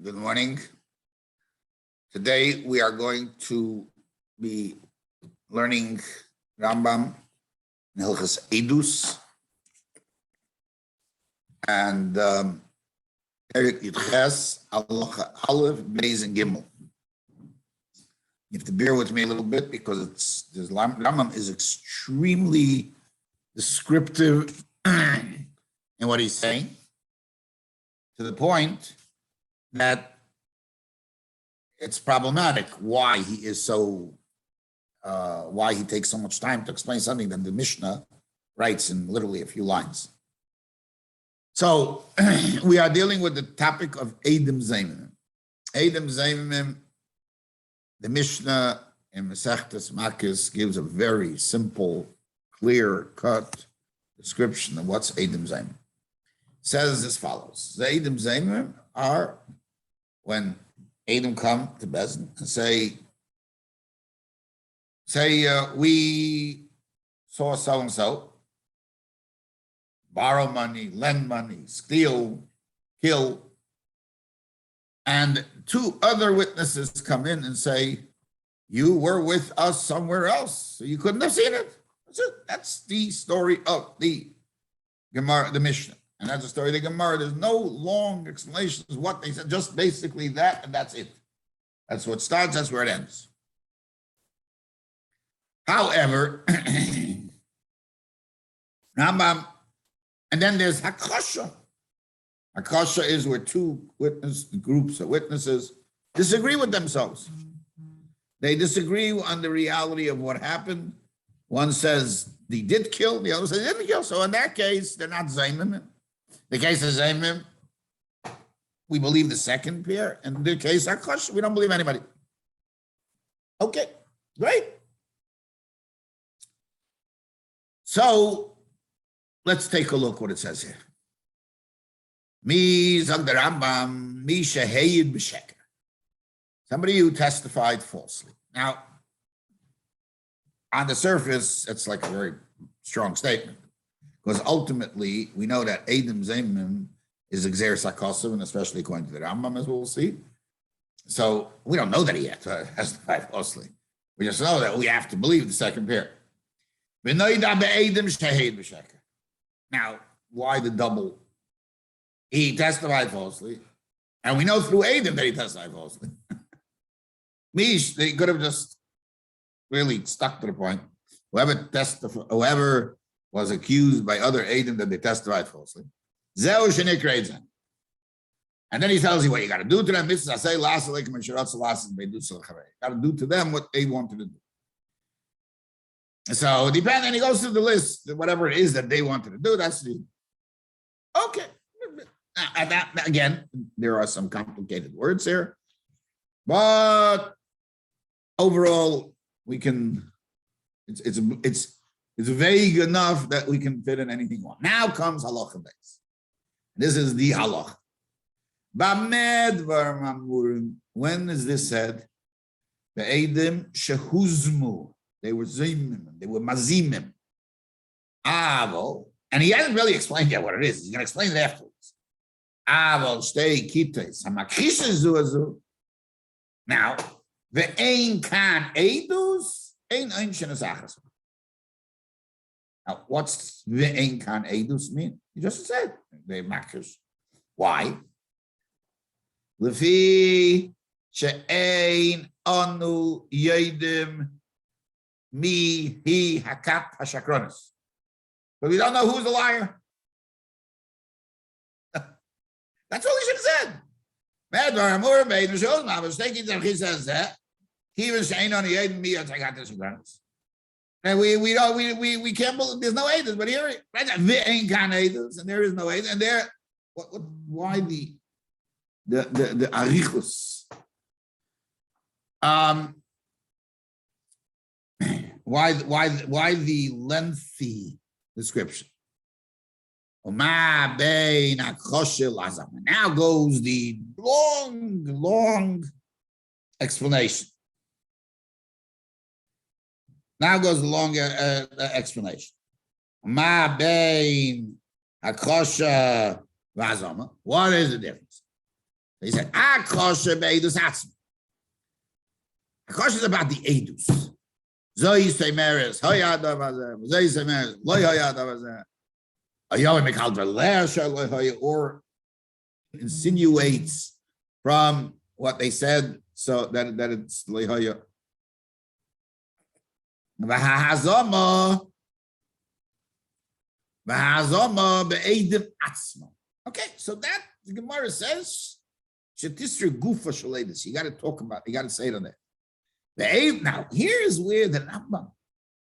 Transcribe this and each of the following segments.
Good morning. Today we are going to be learning Rambam Hilchos Edus and Perik Yudches Halacha Aleph Beis and Gimel. You have to bear with me a little bit because this Rambam is extremely descriptive in what he's saying, to the point that it's problematic why he is so, why he takes so much time to explain something that the Mishnah writes in literally a few lines. So we are dealing with the topic of Eidim Zaymim. Eidim Zaymim, the Mishnah in Masechtas Makis gives a very simple, clear-cut description of what's Eidim Zaymim. Says as follows: the Eidim Zaymim are when Eidim come to Bezdin and say, we saw so-and-so borrow money, lend money, steal, kill, and two other witnesses come in and say, you were with us somewhere else, so you couldn't have seen it. That's it. That's the story of the Gemara, the Mishnah. And that's the story of the Gemara. There's no long explanations of what they said, just basically that, and that's it. That's what starts, that's where it ends. However, Rambam, and then there's Hakasha. Hakasha is where two groups of witnesses disagree with themselves. They disagree on the reality of what happened. One says he did kill, the other says he didn't kill. So in that case, they're not Zaymim. The case of Zaymim, we believe the second pair. And the case of Hakasha, we don't believe anybody. Okay, great. So let's take a look what it says here. Mi zag the Rambam, mi shehayid b'sheker. Somebody who testified falsely. Now, on the surface, it's like a very strong statement, because ultimately we know that Eidim Zaymim is Exeris HaKosav, and especially according to the Rambam, as we'll see. So we don't know that he had to testify falsely. We just know that we have to believe the second pair. Now, why the double? He testified falsely, and we know through Eidim that he testified falsely. They could have just really stuck to the point. Whoever was accused by other Eidim that they testified falsely. And then he tells you what you got to do to them. You got to do to them what they wanted to do. So depending, he goes through the list, whatever it is that they wanted to do, that's the okay. And that, again, there are some complicated words here, but overall, we can. It's vague enough that we can fit in anything on. Now comes halacha base. This is the halacha. When is this said? The Eidim shehuzmu. They were zimim, they were mazimim. Avo, and he hasn't really explained yet what it is. He's going to explain it afterwards. Avo shtei kites hamakchishim zuazu. Now, the ein kan edus ein shenas achas. Now, what's the ein kan edus mean? He just said they makchish. Why? Lefi she'ein anu yedim. Me, he, hakat, hashakronis. But we don't know who's the liar. That's all he should have said. He says that. He even saying on the Aiden, me, I got this hashakronis. And we can't believe there's no Aidens, but here, right now, there ain't kind of Aidens, and there is no Aidens, and there, why the arichus? Why the lengthy description? Now goes the long explanation. Now goes the long explanation. What is the difference? He said, Akosha be'edus atzma. Akosha is about the edus. Zoi semeres, hoyadav hazeh, zoi semeres, loy hoyadav hazeh. Ayoy mekal verlersha loy hoy, or insinuates from what they said, so that it's loy hoy. V'hazoma be'edim atzma. Okay, so that the Gemara says, Shetisra gufa shaledis. You got to talk about. You got to say it on there. Now, here is where the Rambam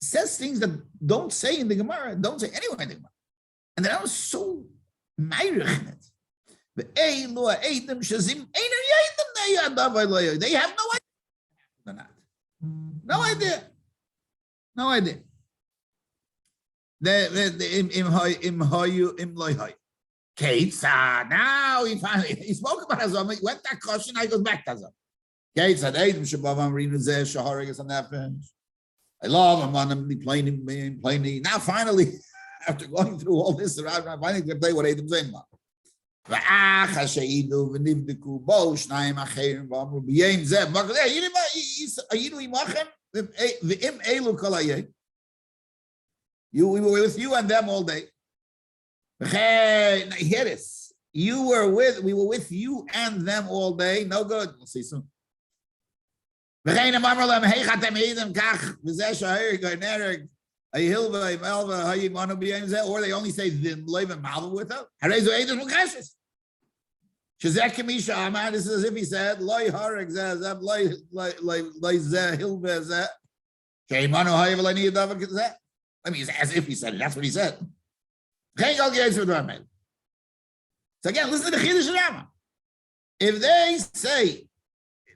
says things that don't say in the Gemara, don't say anywhere in the Gemara, and the Rambam is so meirich. They have no idea. No idea. No idea. Now he spoke about Hazam. He went that question. Now he goes back to Hazam. I love him on him, plain. Now finally, after going through all this, I finally can play what Adam saying. We were with you and them all day. Hear this. We were with you and them all day. No good. We'll see soon. Or they only say the Leiva Malva with us. This is as if he said, I mean, as if he said it. That's what he said. So again, listen to the Chiddush Rama. If they say,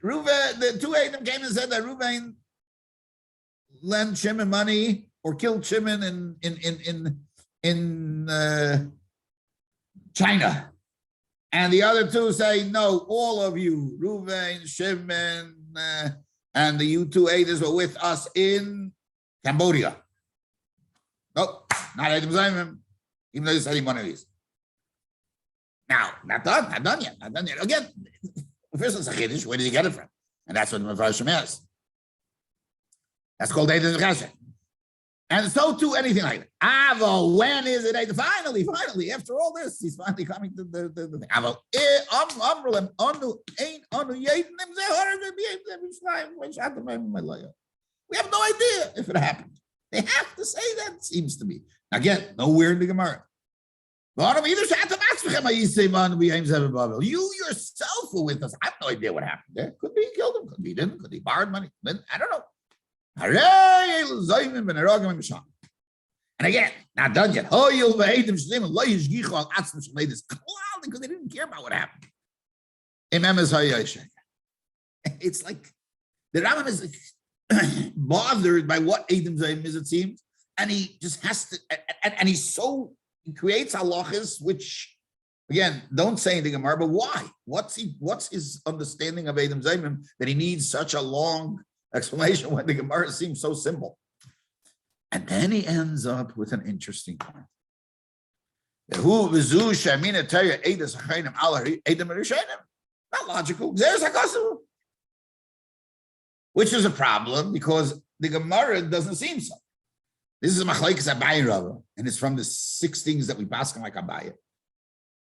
Reuven, the two Edom came and said that Reuven lent Shimon money or killed Shimon in China, and the other two say, no, all of you, Reuven, Shimon, and the you two Edoms were with us in Cambodia. No, not Edom Zayim, even though you said one of these. Now, not done yet. Again, first it's a Chiddush, where did he get it from? And that's what the Mefarshim is. That's called Edom Zayim. And so too, anything like that. Avo, when is it? Finally, after all this, he's finally coming to the thing. Avo, we have no idea if it happened. They have to say that, it seems to me. Again, nowhere in the Gemara. You yourself were with us. I have no idea what happened there. Could be he killed him, could be he didn't, could he borrowed money. I don't know. And again, not done yet. Because they didn't care about what happened. It's like the Rambam is bothered by what Edom Zayim is, it seems, and he just has to, and he creates halachas which, again, don't say anything Gemara, but why? What's his understanding of Edom Zayim that he needs such a long explanation when the Gemara seems so simple? And then he ends up with an interesting point. Not logical. Which is a problem because the Gemara doesn't seem so. This is Machlekes Abaye Rava, and it's from the 6 things that we pass on like Abaye.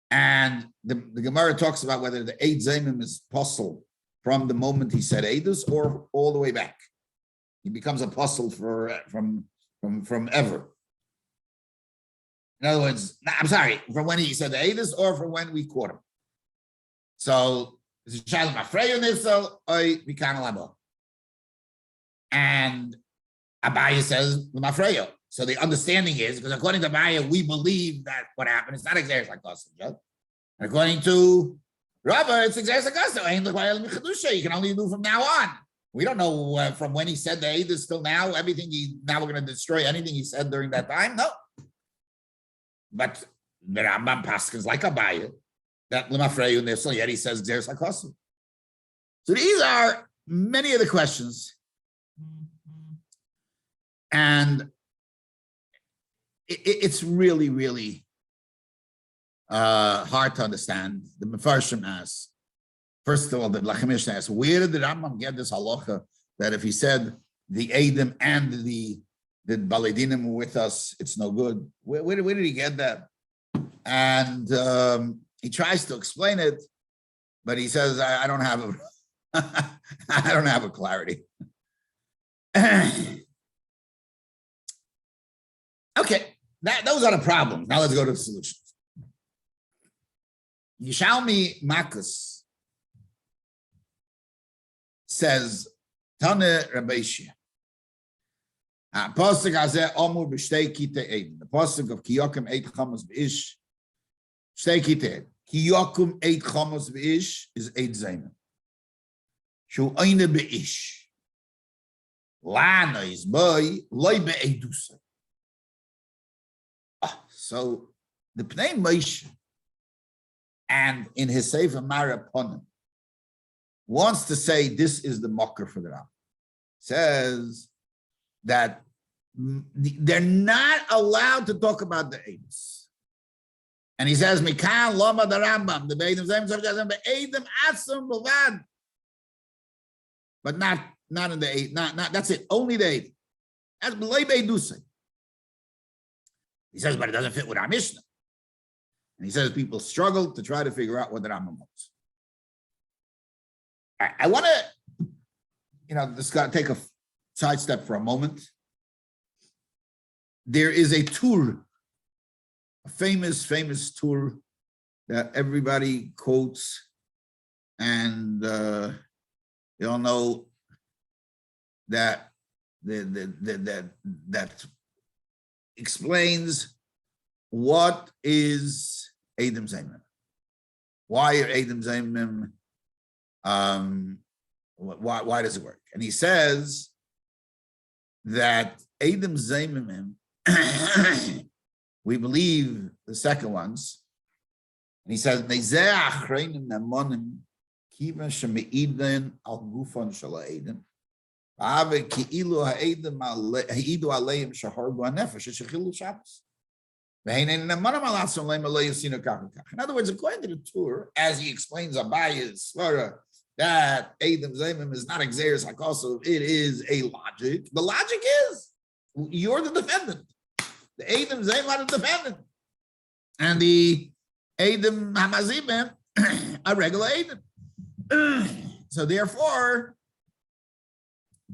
And the Gemara talks about whether the Eid Zaymim is apostle from the moment he said Eidus or all the way back. He becomes apostle from ever. In other words, I'm sorry, from when he said the Eidus or from when we caught him. So this is Shalom Afreyo Nifsel, Oy Mikan Labo. And Abaye says Mafreyo. So the understanding is, because according to Abaye, we believe that what happened, it's not Exeris Lakosa. And according to Rava, it's Exeris Lakosa. You can only do from now on. We don't know from when he said the Eidus till now, now we're going to destroy anything he said during that time. No. But the Rambam Paskins like Abaye, that Lemafreyu Nifsel, yet he says Exeris Lakosa. So these are many of the questions. And it's really, really hard to understand. The Mefarshim asks, First of all, the Lechem Mishnah asks, where did the Rambam get this halacha that if he said the Eidim and the Baledinim were with us, it's no good? Where did he get that? And he tries to explain it, but he says, I don't have a, I don't have a clarity. Okay, those are the problems. Now let's go to the solutions. Yishalmi Makus says, Tane Rabbeishia. Pasuk Hazeh Omur b'shtei kitei Eid. The pasuk of Kiyokim Eid Chamos B'ish. Shtei kitei. Kiyokum Eid Chamos B'ish is Eid Zayman. Shu Eine B'ish. Lana is boy loy be'edusa. So the Pnei Moshe and in his Sefer Maraponim wants to say this is the mocker for the Rambam. Says that they're not allowed to talk about the Eidos. And he says, Mikan Lama the Rambam, the Beidim Zayim Eidim Atzum Bavad. But not in the Eid, not that's it, only the Eid. That's B'lei Beidusay. He says, but it doesn't fit with our Mishnah. And he says people struggle to try to figure out what the Rambam wants. I want to, just got to take a sidestep for a moment. There is a tour, a famous tour that everybody quotes, and you all know that that explains what is Eidim Zaymim. Why are Eidim Zaymim? Why does it work? And he says that Eidim Zaymim, we believe the second ones, and he says Nezeh Achreinim Namonim Kiva Shemeidin Al Gufon Shala Eidim Ave Ki'ilu Ha'Eidim Ha'idu Aleim Shahargu HaNefesh Shechilu Shabbos. In other words, according to the tour, as he explains Abaya's svara, that Eidim Zaymim is not Xeris HaKosov, it is a logic. The logic is, you're the defendant. The Eidim Zaymim are the defendant. And the Eidim Hamazimim are regular Eidim. So therefore,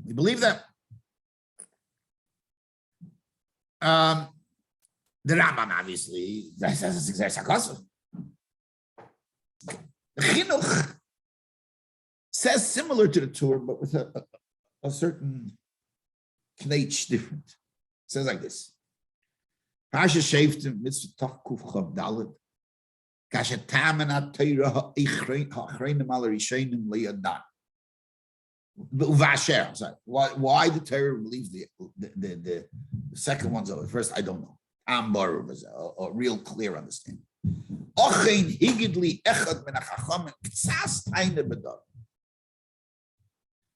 we believe that. The Rambam obviously says it's Xeris HaKosov. The Chinuch says similar to the tour, but with a certain knetch different. It says like this. Pasha Sheftim Mitzvah Tachkuf Chav Dalet Kasha Tamen HaTeirah HaChreinim Al Rishenim Le'adan. Uvasher, I'm sorry. Why the Torah believes the second one's over? First, I don't know. Ambar was a real clear understanding. Ochein higidli echad ben hachachamim k'tzas taina b'dor.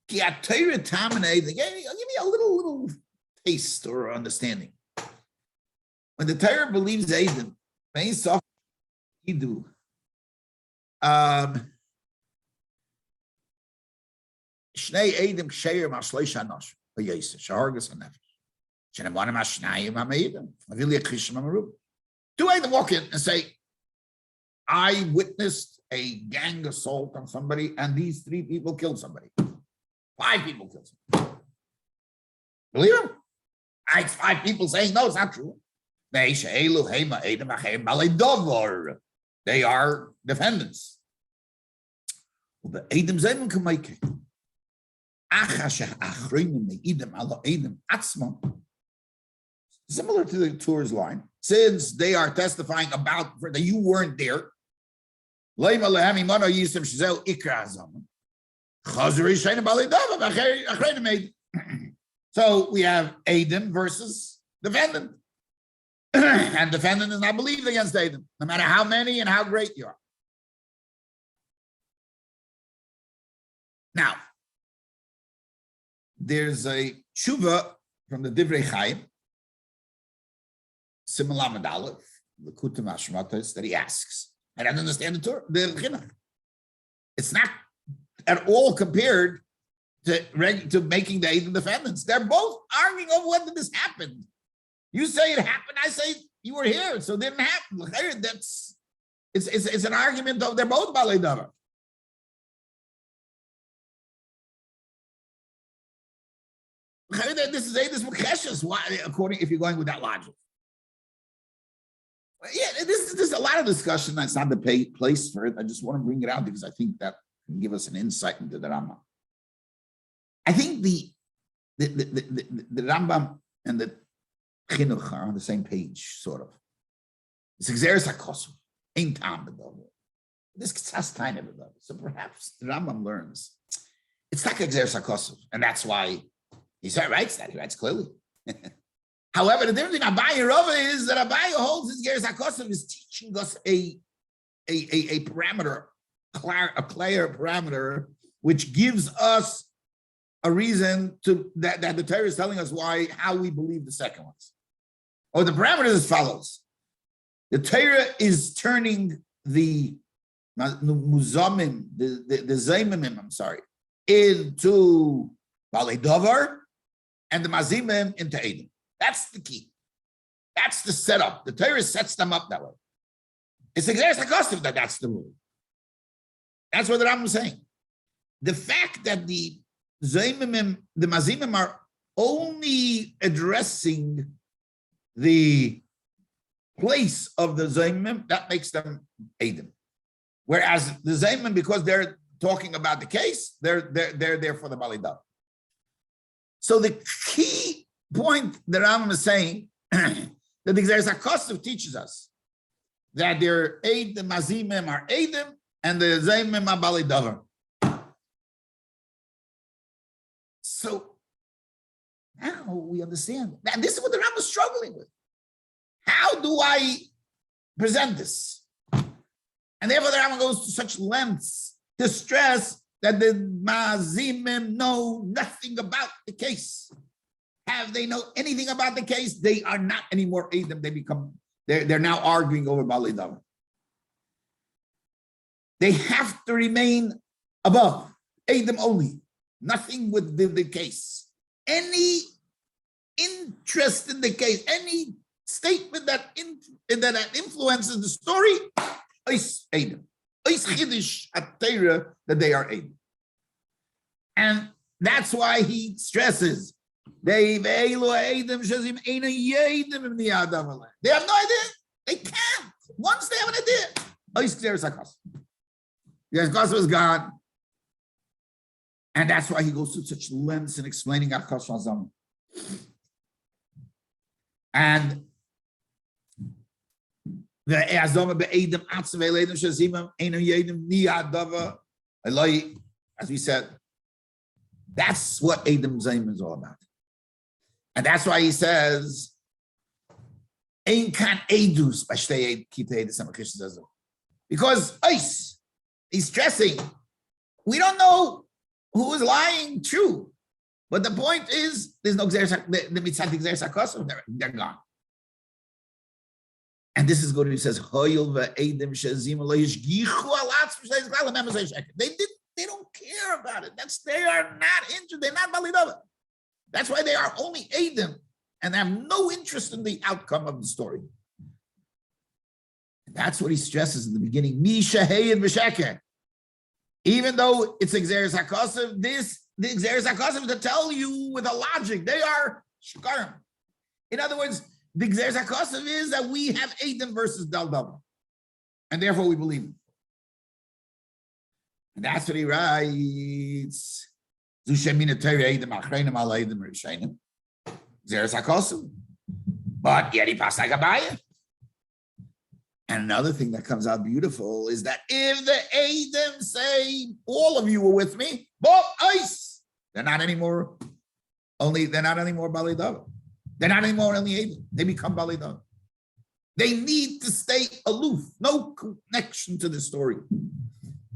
Ki atayra taminei. I'll give you a little taste or understanding. When the Torah believes Eidim, may soft idu. Shnei Eidim ksheir ma'shleish hanosh v'yeseh shahargas hanefesh. Two Eidim walk in and say, I witnessed a gang assault on somebody, and these 3 people killed somebody. 5 people killed somebody. Believe him? 5 people saying, no, it's not true. They are defendants. The Eidim Zaymim can make it. Similar to the tour's line, since they are testifying about that you weren't there. So we have Eidim versus defendant. And defendant is not believed against Eidim, no matter how many and how great you are. Now, there's a tshuva from the Divrei Chaim, Simon Lamed Aleph, the Kutim Hashmatos, that he asks. I don't understand the Torah, the Chinuch. It's not at all compared to making the Eidim defendants. They're both arguing over whether this happened. You say it happened, I say you were here, so it didn't happen. It's an argument of they're both Balei Davar. This is Eidus Makchishim. Why, according if you're going with that logic? Yeah, this is a lot of discussion. That's not the place for it. I just want to bring it out because I think that can give us an insight into the Rambam. I think the Rambam and the Chinuch are on the same page, sort of. It's Xeris HaKosov, ain't time bedover. This has time bedover. So perhaps the Rambam learns it's like Xeris HaKosov, and that's why he writes that. He writes clearly. However, the difference between Abaye and Rava is that Abaye holds his Xeris HaKosov is teaching us a parameter, a clear parameter, which gives us a reason to that the Torah is telling us how we believe the second ones. Or the parameter is as follows. The Torah is turning the muzamim, the zaymimim, into Balei Davar and the mazimim into Eidim. That's the key. That's the setup. The Torah sets them up that way. It's exactly that's the rule. That's what the Rambam is saying. The fact that the zaymimim, the mazimim are only addressing the place of the zaymim, that makes them Eidim. Whereas the zaymim, because they're talking about the case, they're there for the Balei Davar. So the key point that Rambam is saying that the Xeris HaKosov teaches us that their Eid, the Mazimim are Eidim, and the Zaymim are Balei Davar. So now we understand. And this is what the Rambam is struggling with. How do I present this? And therefore the Rambam goes to such lengths to stress that the Mazimim know nothing about the case. Have they know anything about the case? They are not anymore Eidim. They're now arguing over Balei Davar. They have to remain above, Eidim only, nothing with the case. Any interest in the case, any statement that influences the story, is Eidim. Is Chiddush HaTorah that they are Eidim. And that's why he stresses, they have no idea. They can't. Once they have an idea, Xeris HaKosov is gone. And that's why he goes through such lengths in explaining Akash Hazam. And the Azama be'edim atzvei leidim shazimam enu yedim niyadava eloi, as we said, that's what Eidim Zaym is all about. And that's why he says, Ein kan edus b'shtei kitei desamakishim zazim. Because he's stressing, we don't know who is lying true. But the point is, there's no Xeris, the mitzvah Xeris HaKosov, they're gone. And this is good. He says, they don't care about it. They are not interested. They're not Balei Davar. That's why they are only Eidim and have no interest in the outcome of the story. And that's what he stresses in the beginning. Even though it's Xeris HaKosov, the Xeris HaKosov to tell you with a logic, they are shkarim. In other words, the Xeris HaKosov is that we have Eidim versus Dal Davar, and therefore we believe it. And that's what he writes. Xeris HaKosov, but yet he passed like Abaye. And another thing that comes out beautiful is that if the Eidim say, all of you were with me, but they're not anymore Balei Davar. They're not anymore only Eidim. They become Balei Davar. They need to stay aloof, no connection to the story.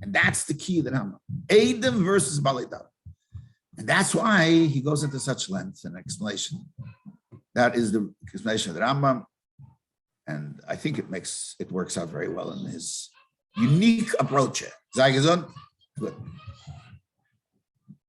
And that's the key of the Rambam. Eidim versus Balei Davar. And that's why he goes into such length and explanation. That is the explanation of the Rambam. And I think it works out very well in his unique approach. Good.